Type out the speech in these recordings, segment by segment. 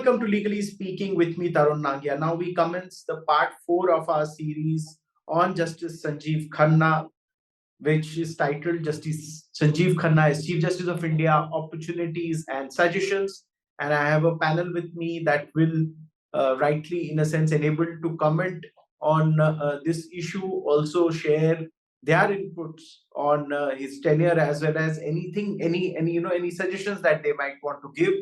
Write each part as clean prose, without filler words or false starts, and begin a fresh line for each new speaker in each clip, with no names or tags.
welcome to Legally Speaking with me, Tarun Nangia. Now we commence the part 4 of our series on Justice Sanjeev Khanna, which is titled Justice Sanjeev Khanna as Chief Justice of India, Opportunities and Suggestions. And I have a panel with me that will rightly, in a sense, enable to comment on this issue, also share their inputs on his tenure, as well as any suggestions that they might want to give.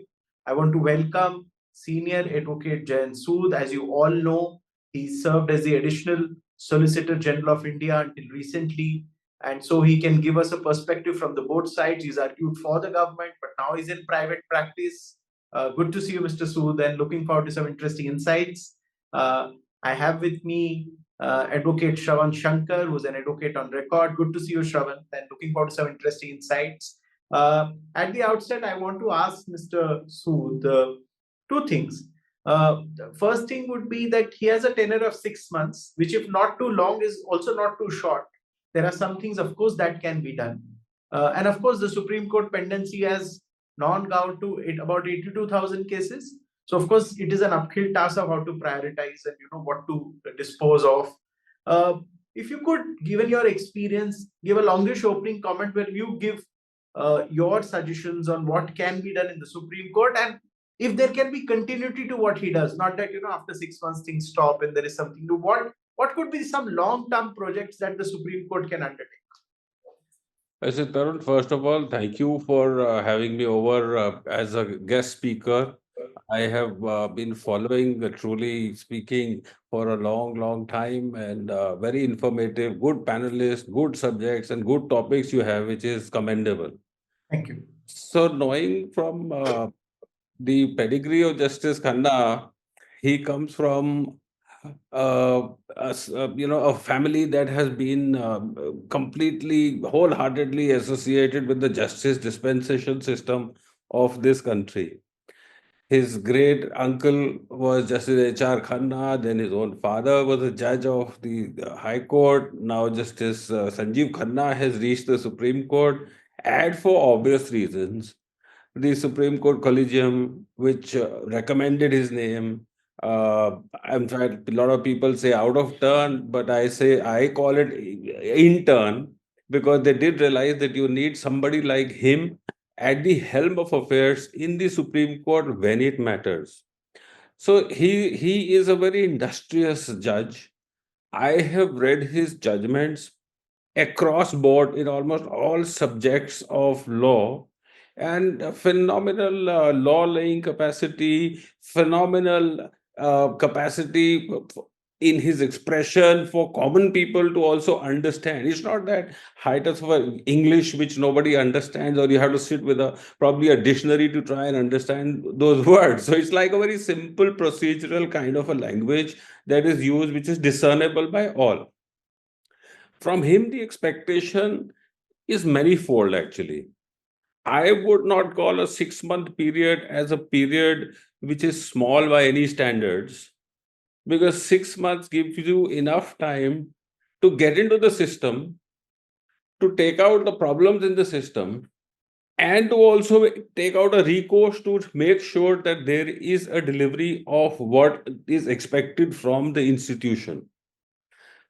I want to welcome Senior Advocate Jayan Sood. As you all know, he served as the Additional Solicitor General of India until recently, and so he can give us a perspective from the both sides. He's argued for the government, but now he's in private practice. Good to see you, Mr. Sood, and looking forward to some interesting insights. I have with me Advocate Shravan Shankar, who's an advocate on record. Good to see you, Shravan, and looking forward to some interesting insights. At the outset, I want to ask Mr. Sood two things. The first thing would be that he has a tenure of 6 months, which, if not too long, is also not too short. There are some things, of course, that can be done. And of course, the Supreme Court pendency has gone down to about 82,000 cases. So, of course, it is an uphill task of how to prioritize and what to dispose of. If you could, given your experience, give a longish opening comment where you give your suggestions on what can be done in the Supreme Court, and if there can be continuity to what he does, not that after 6 months things stop and there is something to what could be some long-term projects that the Supreme Court can undertake?
I said, Tarun, first of all, thank you for having me over as a guest speaker. I have been following Truly Speaking for a long, long time, and very informative, good panelists, good subjects, and good topics you have, which is commendable.
Thank you.
So, knowing from the pedigree of Justice Khanna, he comes from a family that has been completely, wholeheartedly associated with the justice dispensation system of this country. His great uncle was Justice H.R. Khanna, then his own father was a judge of the High Court. Now Justice Sanjeev Khanna has reached the Supreme Court, and for obvious reasons. The Supreme Court Collegium, which recommended his name, in fact, a lot of people say out of turn, but I call it in turn, because they did realize that you need somebody like him at the helm of affairs in the Supreme Court when it matters. So he is a very industrious judge. I have read his judgments across board in almost all subjects of law, and a phenomenal law laying capacity, phenomenal capacity in his expression for common people to also understand. It's not that height of English which nobody understands, or you have to sit with probably a dictionary to try and understand those words. So it's like a very simple procedural kind of a language that is used, which is discernible by all. From him, the expectation is manifold, actually. I would not call a 6 month period as a period which is small by any standards, because 6 months gives you enough time to get into the system, to take out the problems in the system, and to also take out a recourse to make sure that there is a delivery of what is expected from the institution.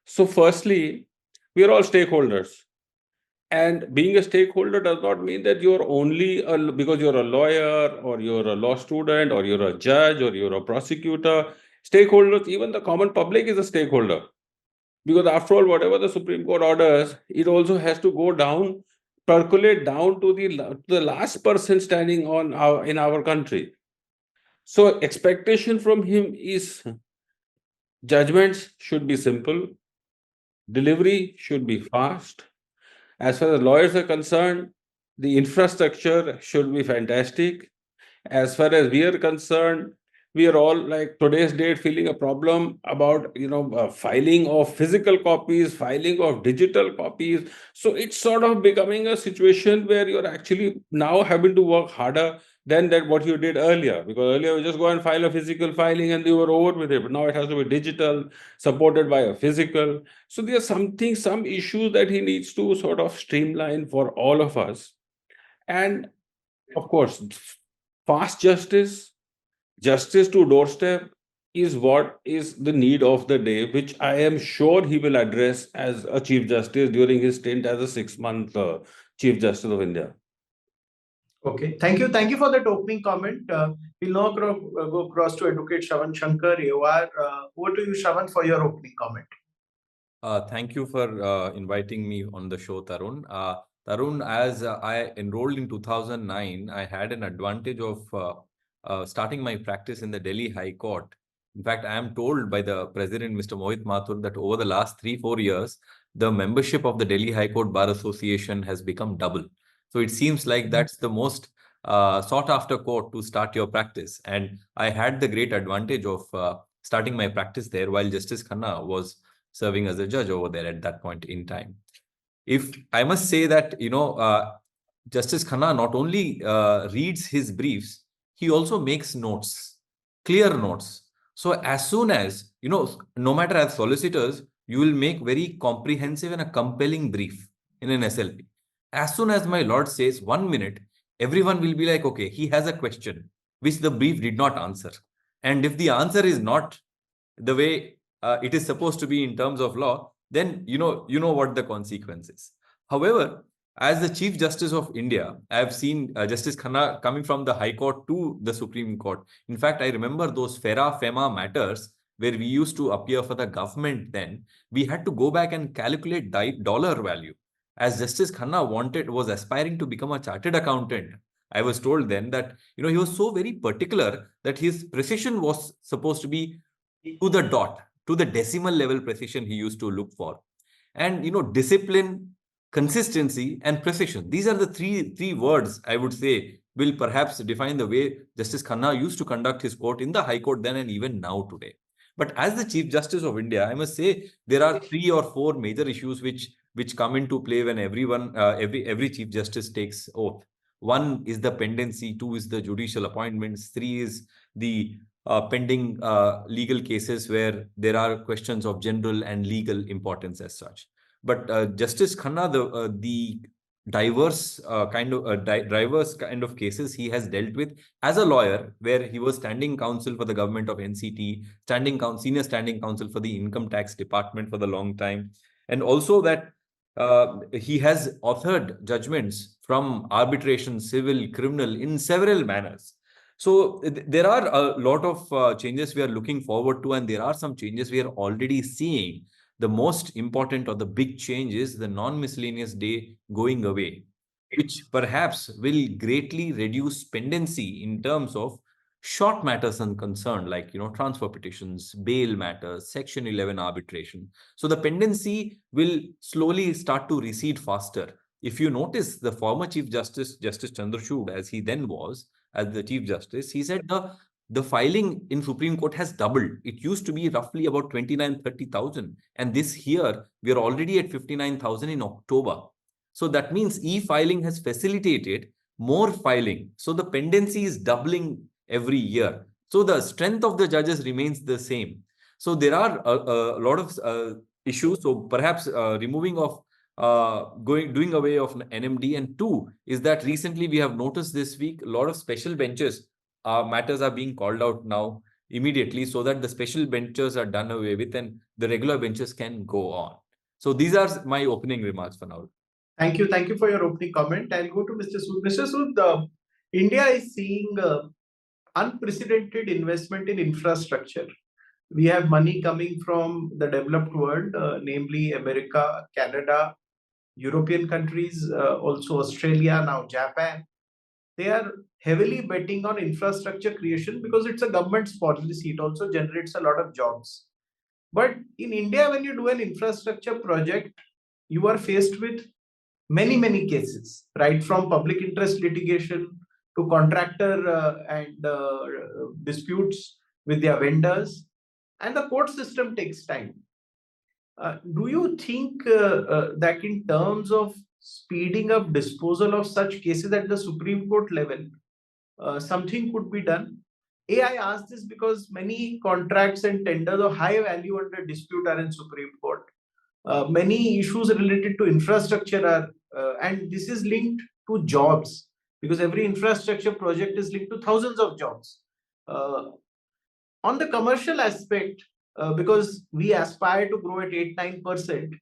So, firstly, we are all stakeholders. And being a stakeholder does not mean that you're only because you're a lawyer or you're a law student or you're a judge or you're a prosecutor. Stakeholders, even the common public is a stakeholder. Because after all, whatever the Supreme Court orders, it also has to go down, percolate down to the last person standing in our country. So expectation from him is judgments should be simple, delivery should be fast. As far as lawyers are concerned, the infrastructure should be fantastic. As far as we are concerned, we are all, like today's date, feeling a problem about filing of physical copies, filing of digital copies. So it's sort of becoming a situation where you're actually now having to work harder than that what you did earlier, because earlier you just go and file a physical filing and you were over with it, but now it has to be digital, supported by a physical. So there's some issues that he needs to sort of streamline for all of us. And of course, fast justice, Justice to doorstep is what is the need of the day, which I am sure he will address as a Chief Justice during his stint as a 6 month Chief Justice of India.
Okay, thank you for that opening comment. We'll now go across to Advocate Shravan Shankar. Over to you, Shravan, for your opening comment.
Thank you for inviting me on the show, Tarun. Tarun, as I enrolled in 2009, I had an advantage of starting my practice in the Delhi High Court. In fact, I am told by the president, Mr. Mohit Mathur, that over the last 3-4 years, the membership of the Delhi High Court Bar Association has become double. So it seems like that's the most sought after court to start your practice. And I had the great advantage of starting my practice there while Justice Khanna was serving as a judge over there at that point in time. If I must say that, Justice Khanna not only reads his briefs, he also makes notes, clear notes. So as soon as, no matter as solicitors, you will make very comprehensive and a compelling brief in an SLP. As soon as my lord says 1 minute, everyone will be like, okay, he has a question which the brief did not answer. And if the answer is not the way it is supposed to be in terms of law, then you know what the consequence is. However, as the Chief Justice of India, I have seen Justice Khanna coming from the High Court to the Supreme Court. In fact, I remember those FERA FEMA matters where we used to appear for the government. Then we had to go back and calculate dollar value. As Justice Khanna was aspiring to become a chartered accountant, I was told then that he was so very particular that his precision was supposed to be to the dot, to the decimal level precision he used to look for. And discipline, consistency, and precision. These are the three words I would say will perhaps define the way Justice Khanna used to conduct his court in the High Court then and even now today. But as the Chief Justice of India, I must say there are 3 or 4 major issues which come into play when every Chief Justice takes oath. 1 is the pendency, 2 is the judicial appointments, 3 is the pending legal cases where there are questions of general and legal importance as such. But Justice Khanna, the diverse kind of cases he has dealt with as a lawyer, where he was standing counsel for the government of NCT, senior standing counsel for the income tax department for the long time, and also that he has authored judgments from arbitration, civil, criminal in several manners. So there are a lot of changes we are looking forward to, and there are some changes we are already seeing. The most important or the big change is the non-miscellaneous day going away, which perhaps will greatly reduce pendency in terms of short matters and concern, like transfer petitions, bail matters, Section 11 arbitration. So the pendency will slowly start to recede faster. If you notice, the former Chief Justice, Justice Chandrachud, as he then was, as the Chief Justice, he said the filing in Supreme Court has doubled. It used to be roughly about 29-30,000. And this year, we are already at 59,000 in October. So that means e-filing has facilitated more filing. So the pendency is doubling every year. So the strength of the judges remains the same. So there are a lot of issues. So perhaps removing of doing away of NMD, and 2 is that recently we have noticed this week a lot of special benches matters are being called out now immediately, so that the special benches are done away with and the regular benches can go on. So these are my opening remarks for now.
Thank you for your opening comment. I'll go to Mr. Sood. Mr. Sood, India is seeing unprecedented investment in infrastructure. We have money coming from the developed world, namely America, Canada, European countries, also Australia, now Japan. They are heavily betting on infrastructure creation because it's a government's policy. It also generates a lot of jobs. But in India, when you do an infrastructure project, you are faced with many cases, right from public interest litigation to contractor and disputes with their vendors, and the court system takes time. Do you think that in terms of speeding up disposal of such cases at the Supreme Court level, something could be done? I ask this because many contracts and tenders of high value under dispute are in Supreme Court. Many issues related to infrastructure are, and this is linked to jobs, because every infrastructure project is linked to thousands of jobs. Uh, on the commercial aspect, because we aspire to grow at 8-9%,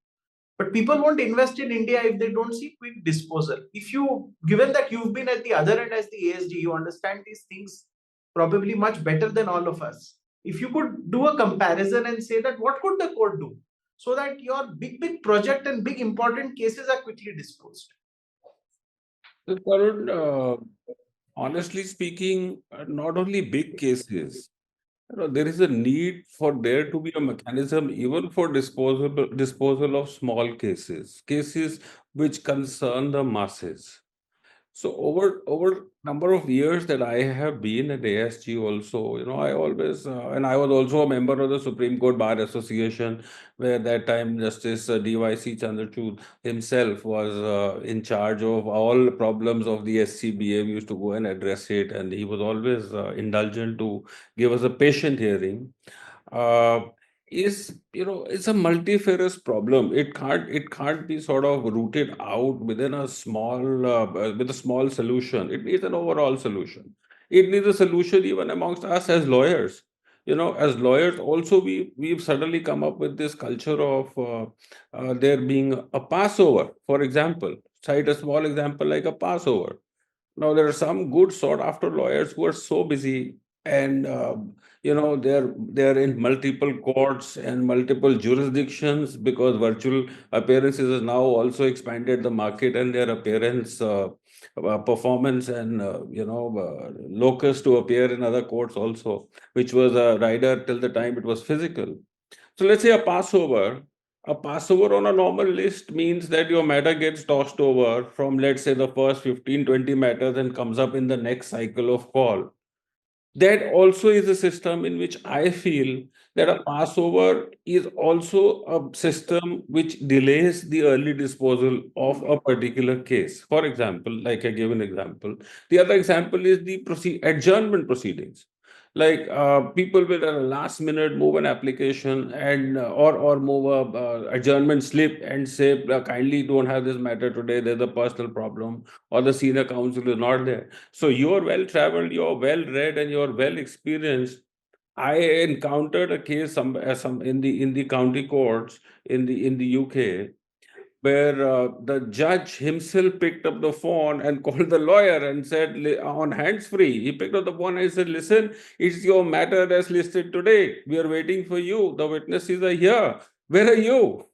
but people won't invest in India if they don't see quick disposal. If you, given that you've been at the other end as the ASG, you understand these things probably much better than all of us. If you could do a comparison and say that what could the court do so that your big project and big important cases are quickly disposed?
So, Tarun, honestly speaking, not only big cases, there is a need for there to be a mechanism even for disposal of small cases which concern the masses. So over number of years that I have been at ASG also, I always and I was also a member of the Supreme Court Bar Association, where that time Justice DYC Chandrachud himself was in charge of all problems of the SCBA. We used to go and address it, and he was always indulgent to give us a patient hearing. uh, is it's a multifarious problem. It can't be sort of rooted out within a small with a small solution. It needs an overall solution. It needs a solution even amongst us as lawyers. As lawyers also, we've suddenly come up with this culture of there being a Passover, for example. Cite a small example like a Passover. Now, there are some good sought after lawyers who are so busy, and they're in multiple courts and multiple jurisdictions, because virtual appearances has now also expanded the market, and their appearance performance and locus to appear in other courts also, which was a rider till the time it was physical. So let's say a Passover. A Passover on a normal list means that your matter gets tossed over from, let's say, the first 15, 20 matters and comes up in the next cycle of call. That also is a system in which I feel that a Passover is also a system which delays the early disposal of a particular case. For example, like I gave an example, the other example is the adjournment proceedings. Like people will at a last minute move an application and or move a adjournment slip and say, kindly don't have this matter today, there's a personal problem, or the senior counsel is not there. So you're well traveled, you're well read, and you're well experienced. I encountered a case some in the county courts in the UK, where the judge himself picked up the phone and called the lawyer and said, on hands free, he picked up the phone and said, listen, it's your matter that's listed today. We are waiting for you. The witnesses are here. Where are you?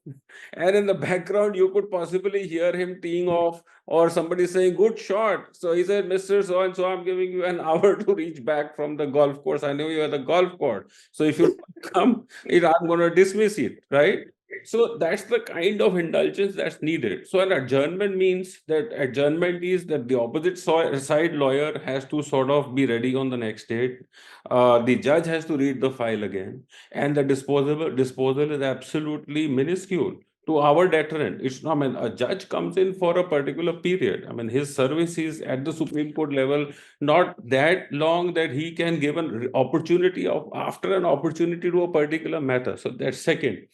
And in the background, you could possibly hear him teeing off, or somebody saying, good shot. So he said, Mr. So and so, I'm giving you an hour to reach back from the golf course. I know you are the golf course. So if you come, I'm going to dismiss it, right? So that's the kind of indulgence that's needed. So an adjournment means that adjournment is that the opposite side lawyer has to sort of be ready on the next date. The judge has to read the file again, and the disposal is absolutely minuscule to our deterrent. It's not, I mean, a judge comes in for a particular period. I mean, his service is at the Supreme Court level not that long that he can give an opportunity of after an opportunity to a particular matter. So that's second.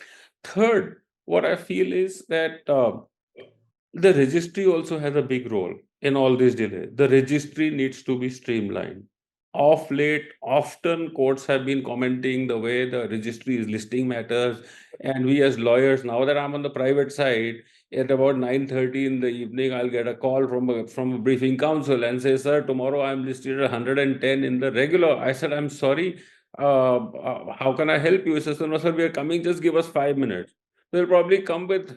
Third, what I feel is that the registry also has a big role in all this delay. The registry needs to be streamlined. Of late, often courts have been commenting the way the registry is listing matters, and we as lawyers, now that I'm on the private side, at about 9:30 in the evening, I'll get a call from a briefing counsel and say, "Sir, tomorrow I'm listed at 110 in the regular." I said, "I'm sorry. How can I help you?" He says, "No, sir, we are coming. Just give us 5 minutes." They'll probably come with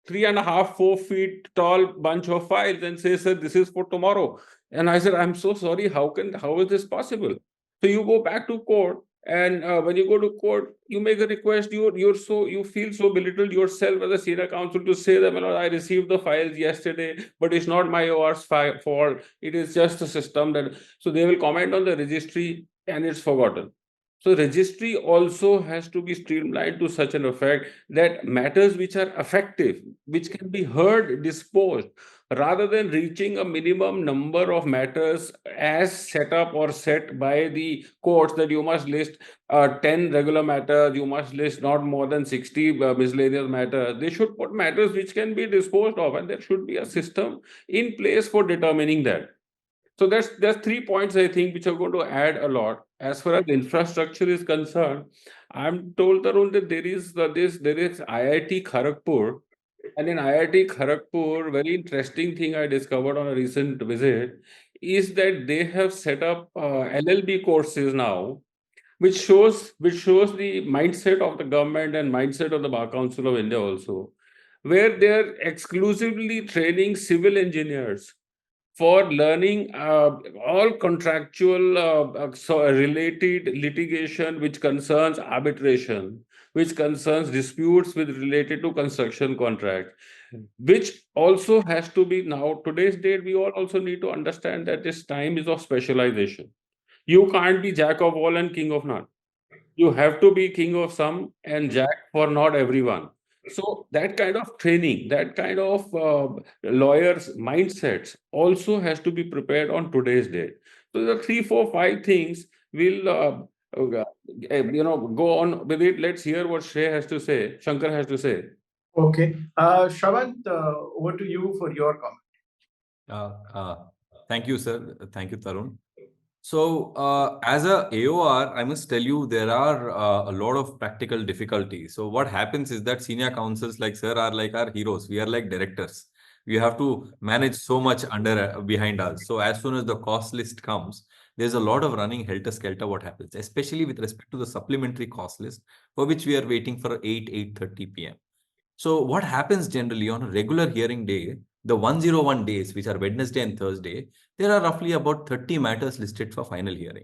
3.5, 4 feet tall bunch of files and say, sir, this is for tomorrow. And I said, I'm so sorry. How is this possible? So you go back to court, and when you go to court, you make a request. You feel so belittled yourself as a senior counsel to say that, I received the files yesterday, but it's not my OR's fault. It is just a system that. So they will comment on the registry, and it's forgotten. So registry also has to be streamlined to such an effect that matters which are effective, which can be heard, disposed, rather than reaching a minimum number of matters as set up or set by the courts, that you must list 10 regular matters, you must list not more than 60 miscellaneous matters. They should put matters which can be disposed of, and there should be a system in place for determining that. So there's 3 points I think which are going to add a lot. As far as infrastructure is concerned, I'm told, Tarun, that there is IIT Kharagpur, and in IIT Kharagpur, very interesting thing I discovered on a recent visit is that they have set up LLB courses now, which shows the mindset of the government and mindset of the Bar Council of India also, where they're exclusively training civil engineers for learning all contractual related litigation which concerns arbitration, which concerns disputes with related to construction contract, which also has to be now today's date. We all also need to understand that this time is of specialization. You can't be jack of all and king of none. You have to be king of some and jack for not everyone. So that kind of training, that kind of lawyers mindsets also has to be prepared on today's date. So the 3 4 5 things will go on with it. Let's hear what Shrey has to say, Shankar has to say.
Okay. Shravant, over to you for your comment.
Uh, uh, Thank you, sir. Thank you, Tarun. So, as a AOR, I must tell you there are a lot of practical difficulties. So, what happens is that senior counsels like sir are like our heroes. We are like directors. We have to manage so much under behind us. So, as soon as the cost list comes, there's a lot of running helter skelter. What happens, especially with respect to the supplementary cost list, for which we are waiting for 8:30 p.m. So what happens generally on a regular hearing day, the 101 days, which are Wednesday and Thursday, there are roughly about 30 matters listed for final hearing.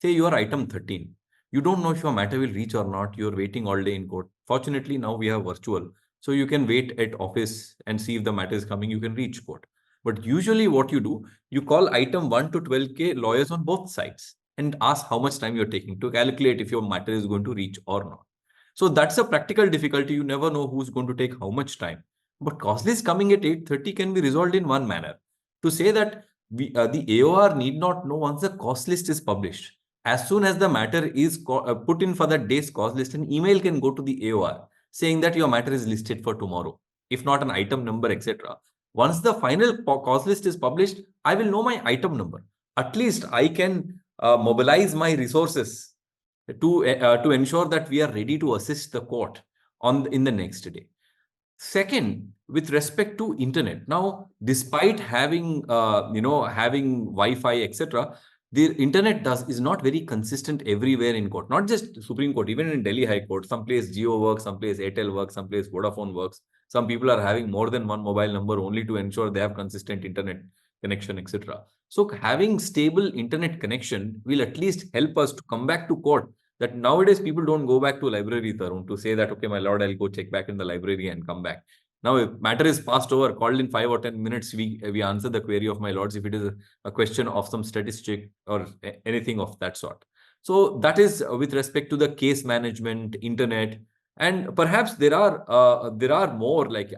Say you are item 13. You don't know if your matter will reach or not. You're waiting all day in court. Fortunately, now we have virtual. So you can wait at office and see if the matter is coming. You can reach court. But usually what you do, you call item 1 to 12K lawyers on both sides and ask how much time you're taking to calculate if your matter is going to reach or not. So that's a practical difficulty. You never know who's going to take how much time. But cost list coming at 8:30 can be resolved in one manner. To say that the AOR need not know once the cost list is published. As soon as the matter is put in for that day's cost list, an email can go to the AOR saying that your matter is listed for tomorrow, if not an item number, etc. Once the final cost list is published, I will know my item number. At least I can mobilize my resources to ensure that we are ready to assist the court in the next day. Second, with respect to internet, now despite having having Wi-Fi, etc., the internet is not very consistent everywhere in court. Not just Supreme Court, even in Delhi High Court, some place Jio works, some place Airtel works, some place Vodafone works. Some people are having more than one mobile number only to ensure they have consistent internet connection, etc. So having stable internet connection will at least help us to come back to court. That nowadays people don't go back to library, Tarun, to say that, okay, my lord, I'll go check back in the library and come back. Now, if matter is passed over, called in 5 or 10 minutes, we answer the query of my lords if it is a question of some statistic or anything of that sort. So that is with respect to the case management, internet, and perhaps there are more, like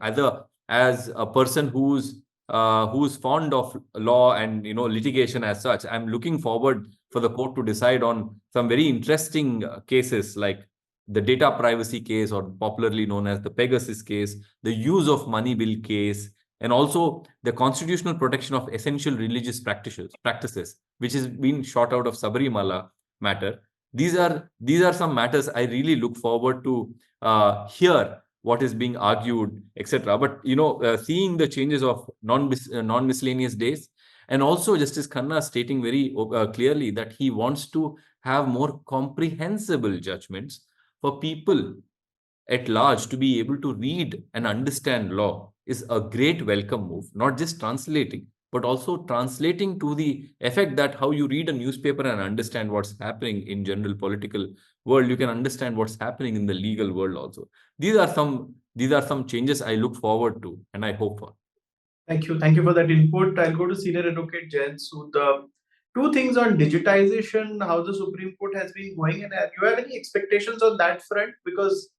as a person who's fond of law and litigation as such. I'm looking forward for the court to decide on some very interesting cases like the data privacy case, or popularly known as the Pegasus case, the use of money bill case, and also the constitutional protection of essential religious practices, which has been shot out of Sabarimala matter. These are some matters I really look forward to hear what is being argued, etc. But seeing the changes of non-miscellaneous days, and also Justice Khanna stating very clearly that he wants to have more comprehensible judgments for people at large to be able to read and understand law is a great welcome move. Not just translating, but also translating to the effect that how you read a newspaper and understand what's happening in general political world, you can understand what's happening in the legal world also. These are some changes I look forward to and I hope for.
Thank you. Thank you for that input. I'll go to Senior Advocate Jain. So the two things on digitization, how the Supreme Court has been going, and you have any expectations on that front? Because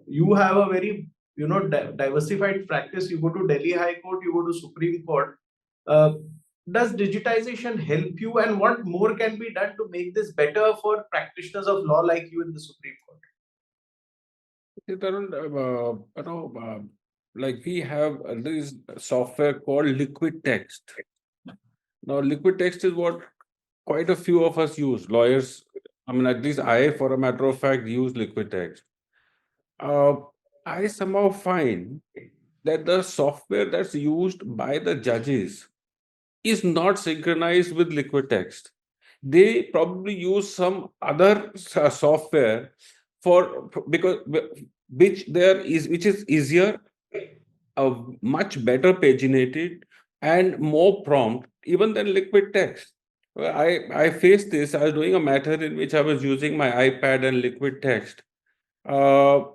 you have a very diversified practice. You go to Delhi High Court, you go to Supreme Court. Uh, does digitization help you, and what more can be done to make this better for practitioners of law like you in the Supreme Court?
Tarun, like we have this software called Liquid Text. Now, liquid text is what quite a few of us use. Lawyers, I mean, at least I, for a matter of fact, use liquid text. Uh, I somehow find that the software that's used by the judges is not synchronized with liquid text. They probably use some other software for because which is easier, much better paginated, and more prompt even than liquid text. Well, I faced this. I was doing a matter in which I was using my iPad and liquid text. Uh,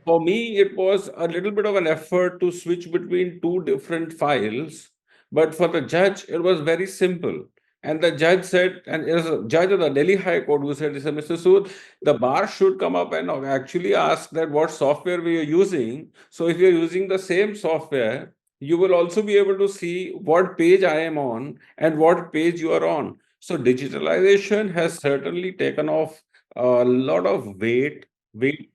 for me, it was a little bit of an effort to switch between two different files, but for the judge, it was very simple. And the judge said, and it was a judge of the Delhi High Court who said, he said, Mr. Sood, the bar should come up and actually ask that what software we are using. So if you're using the same software, you will also be able to see what page I am on and what page you are on. So digitalization has certainly taken off a lot of weight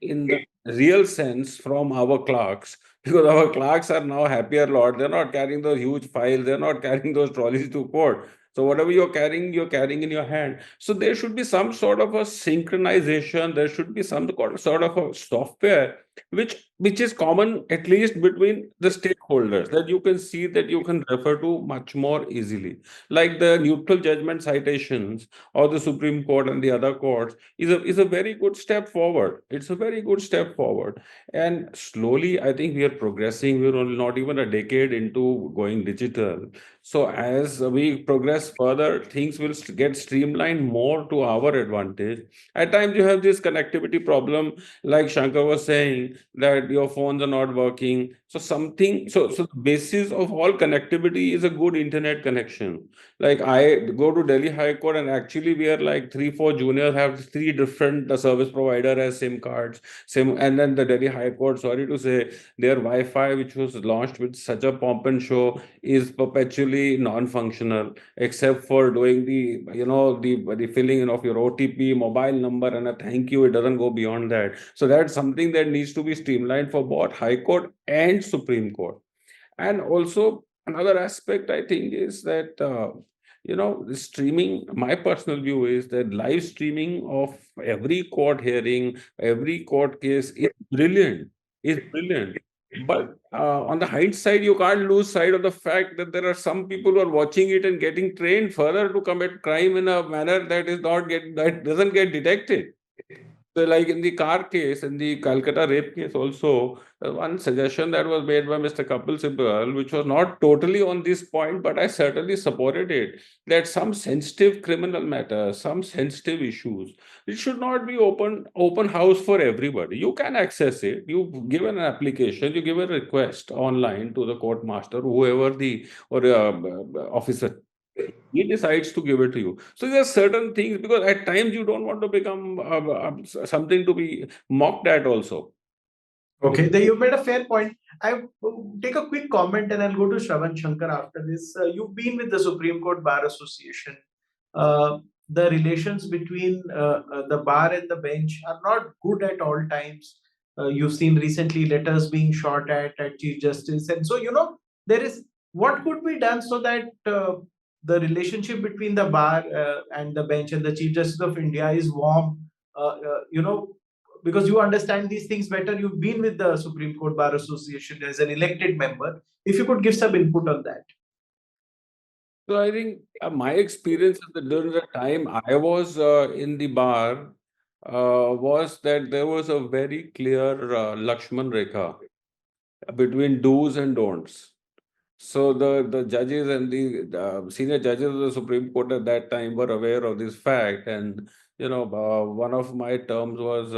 in the real sense from our clerks, because our clerks are now happier lot. They're not carrying those huge files, they're not carrying those trolleys to court. So whatever you're carrying in your hand. So there should be some sort of a synchronization. There should be some sort of a software which is common at least between the stakeholders, that you can see, that you can refer to much more easily. Like the neutral judgment citations or the Supreme Court and the other courts is a very good step forward. It's a very good step forward. And slowly, I think we are progressing. We're only not even a decade into going digital. So as we progress further, things will get streamlined more to our advantage. At times, you have this connectivity problem, like Shankar was saying, that your phones are not working. So so the basis of all connectivity is a good internet connection. Like I go to Delhi High Court, and actually we are like three, four juniors have three different service provider as SIM cards. SIM, and then the Delhi High Court, sorry to say, their Wi-Fi, which was launched with such a pomp and show, is perpetually non-functional, except for doing the filling in of your OTP, mobile number, and a thank you. It doesn't go beyond that. So that's something that needs to be streamlined for both High Court and Supreme Court. And also another aspect I think is that the streaming. My personal view is that live streaming of every court hearing, every court case is brilliant. Is brilliant. But on the hindsight, you can't lose sight of the fact that there are some people who are watching it and getting trained further to commit crime in a manner that doesn't get detected. So, like in the car case, in the Calcutta rape case, also one suggestion that was made by Mr. Kapil Sibal, which was not totally on this point, but I certainly supported it, that some sensitive criminal matters, some sensitive issues, it should not be open house for everybody. You can access it. You give an application, you give a request online to the court master, whoever the or officer, he decides to give it to you. So there are certain things, because at times you don't want to become something to be mocked at also.
Okay, you made a fair point. I take a quick comment and I'll go to Shravan Shankar after this. You've been with the Supreme Court Bar Association. The relations between the bar and the bench are not good at all times. You've seen recently letters being shot at Chief Justice, and so there is what could be done so that the relationship between the bar and the bench and the Chief Justice of India is warm. Because you understand these things better. You've been with the Supreme Court Bar Association as an elected member. If you could give some input on that.
So I think my experience during the time I was in the bar was that there was a very clear Lakshman Rekha between do's and don'ts. So the judges and the senior judges of the Supreme Court at that time were aware of this fact, and one of my terms was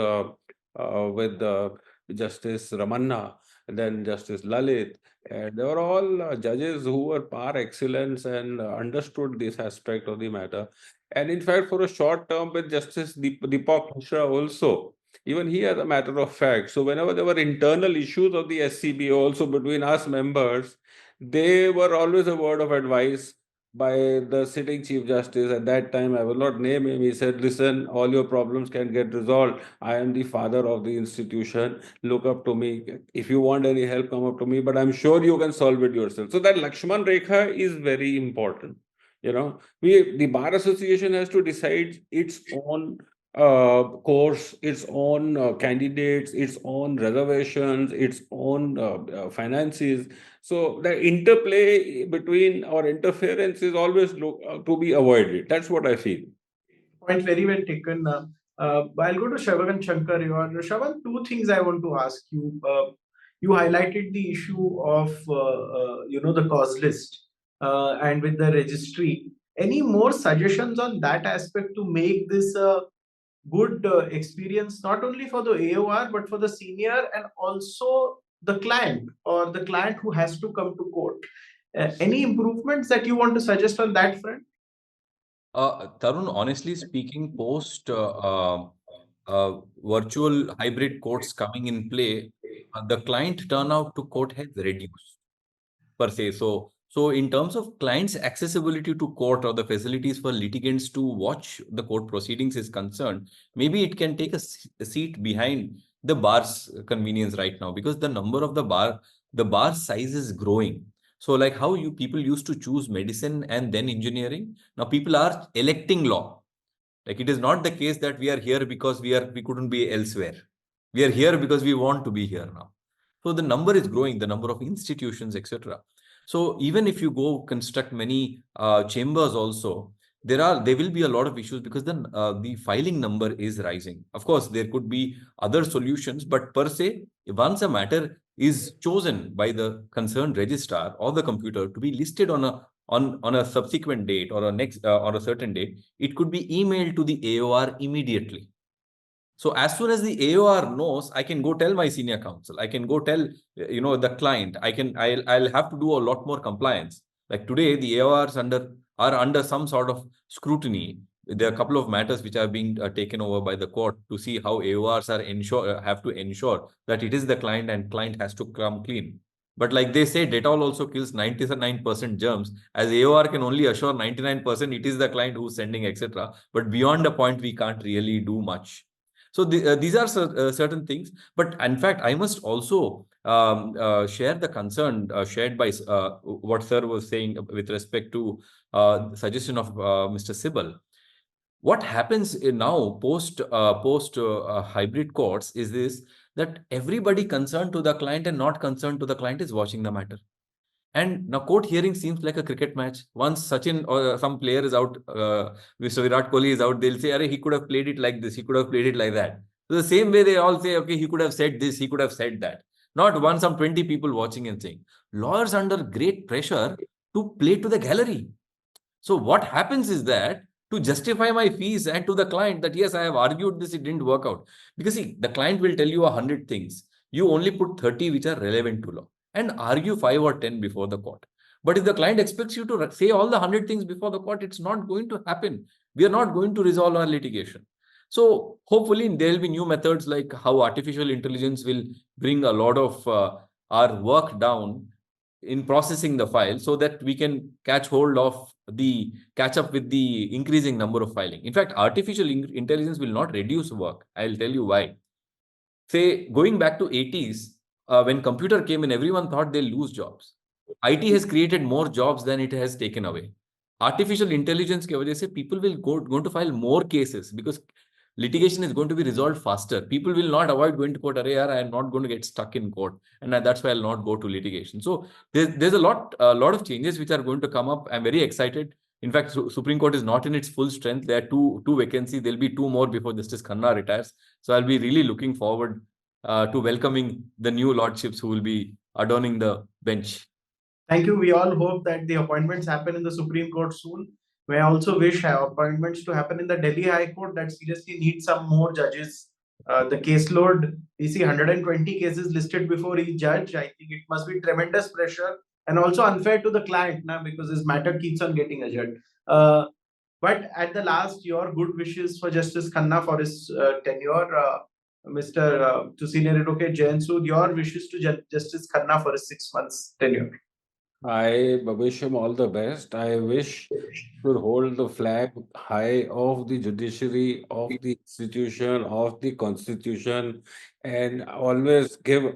with Justice Ramanna, then Justice Lalit, and they were all judges who were par excellence and understood this aspect of the matter. And in fact, for a short term with Justice Deepak Mishra also, even he, as a matter of fact. So whenever there were internal issues of the SCB also between us members, they were always a word of advice by the sitting Chief Justice. At that time, I will not name him. He said, listen, all your problems can get resolved. I am the father of the institution. Look up to me. If you want any help, come up to me, but I'm sure you can solve it yourself. So that Lakshman Rekha is very important. The bar association has to decide its own course, its own candidates, its own reservations, its own finances. So the interplay between or interference is always to be avoided. That's what I feel.
Point very well taken. I'll go to Shravan and Shankar. Shravan, two things I want to ask you. You highlighted the issue of the cause list and with the registry. Any more suggestions on that aspect to make this a good experience not only for the AOR but for the senior and also the client or the client who has to come to court? Any improvements that you want to suggest on that front?
Tarun, honestly speaking, post virtual hybrid courts coming in play, the client turnout to court has reduced per se. So in terms of clients' accessibility to court or the facilities for litigants to watch the court proceedings is concerned, maybe it can take a seat behind the bar's convenience right now, because the number of the bar size is growing. So like how you people used to choose medicine and then engineering, now people are electing law. Like it is not the case that we are here because we couldn't be elsewhere. We are here because we want to be here now. So the number is growing, the number of institutions, etc. So even if you go construct many chambers also, there will be a lot of issues because the filing number is rising. Of course, there could be other solutions, but per se, once a matter is chosen by the concerned registrar or the computer to be listed on a subsequent date or a next or a certain date, it could be emailed to the AOR immediately. So as soon as the AOR knows, I can go tell my senior counsel. I can go tell the client. I'll have to do a lot more compliance. Like today, the AORs are under some sort of scrutiny. There are a couple of matters which are being taken over by the court to see how AORs have to ensure that it is the client and client has to come clean. But like they say, Dettol also kills 99% germs. As AOR can only assure 99% it is the client who's sending, etc. But beyond a point, we can't really do much. So these are certain things. But in fact, I must also share the concern shared by what Sir was saying with respect to the suggestion of Mr. Sibal. What happens now post hybrid courts is this, that everybody concerned to the client and not concerned to the client is watching the matter. And now court hearing seems like a cricket match. Once Sachin or some player is out, Mr. Virat Kohli is out, they'll say, "Arey, he could have played it like this, he could have played it like that." So the same way they all say, "Okay, he could have said this, he could have said that." Not one, some 20 people watching and saying. Lawyers under great pressure to play to the gallery. So what happens is that to justify my fees and to the client that yes, I have argued this, it didn't work out. Because see, the client will tell you 100 things. You only put 30 which are relevant to law and argue 5 or 10 before the court. But if the client expects you to say all the 100 things before the court, it's not going to happen. We are not going to resolve our litigation. So hopefully there will be new methods like how artificial intelligence will bring a lot of our work down in processing the file so that we can catch up with the increasing number of filing. In fact, artificial intelligence will not reduce work. I'll tell you why. Say, going back to 80s, when computer came in, everyone thought they'll lose jobs. IT has created more jobs than it has taken away. Artificial intelligence ke wajah se people will going to file more cases because litigation is going to be resolved faster. People will not avoid going to court. Arey yaar, I am not going to get stuck in court, and that's why I'll not go to litigation. So there's a lot of changes which are going to come up. I'm very excited. In fact, Supreme Court is not in its full strength. There are two vacancies. There'll be two more before Justice Khanna retires. So I'll be really looking forward to welcoming the new lordships who will be adorning the bench.
Thank you. We all hope that the appointments happen in the Supreme Court soon. We also wish appointments to happen in the Delhi High Court that seriously needs some more judges. The caseload, we see 120 cases listed before each judge. I think it must be tremendous pressure and also unfair to the client now because this matter keeps on getting adjourned. But at the last, your good wishes for Justice Khanna for his tenure. Mr. To Senior Advocate Jain Sood, your wishes to Justice Khanna for his 6 months tenure.
I wish him all the best. I wish to hold the flag high of the judiciary, of the institution, of the constitution, and always give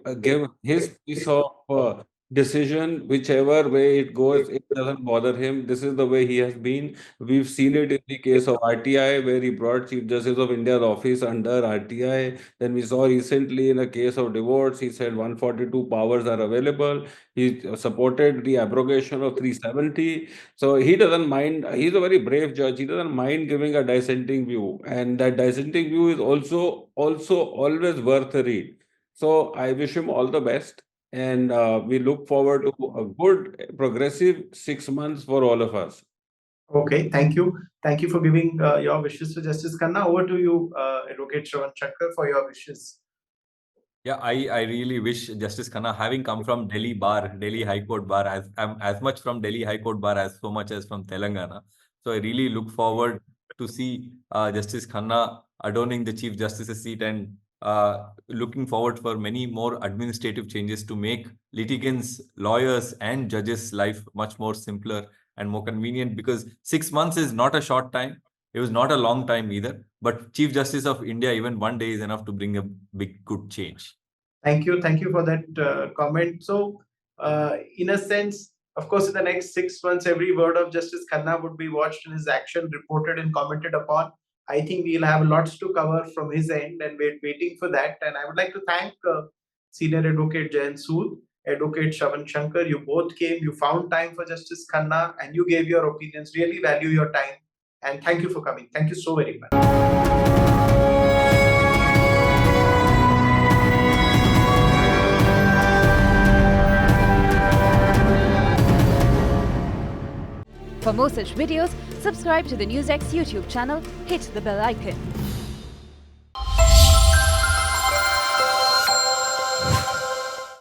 his piece of decision, whichever way it goes, it doesn't bother him. This is the way he has been. We've seen it in the case of RTI, where he brought Chief Justice of India's office under RTI. Then we saw recently in a case of divorce, he said 142 powers are available. He supported the abrogation of 370. So he doesn't mind. He's a very brave judge. He doesn't mind giving a dissenting view, and that dissenting view is also always worth a read. So I wish him all the best, and we look forward to a good progressive 6 months for all of us.
Okay, thank you. Thank you for giving your wishes to Justice Khanna. Over to you, Advocate Shravan Shankar, for your wishes.
Yeah, I really wish Justice Khanna, having come from Delhi Bar, Delhi High Court Bar, I'm as much from Delhi High Court Bar as so much as from Telangana. So I really look forward to see Justice Khanna adorning the Chief Justice's seat, and looking forward for many more administrative changes to make litigants, lawyers, and judges' life much more simpler and more convenient, because 6 months is not a short time. It was not a long time either. But Chief Justice of India, even one day is enough to bring a big, good change.
Thank you. Thank you for that comment. So, in a sense, of course, in the next 6 months, every word of Justice Khanna would be watched and his action reported and commented upon. I think we'll have lots to cover from his end, and we're waiting for that. And I would like to thank Senior Advocate Jayan Sood, Advocate Shravan Shankar. You both came, you found time for Justice Khanna, and you gave your opinions. Really value your time. And thank you for coming. Thank you so very much.
For more such videos, subscribe to the NewsX YouTube channel, hit the bell icon.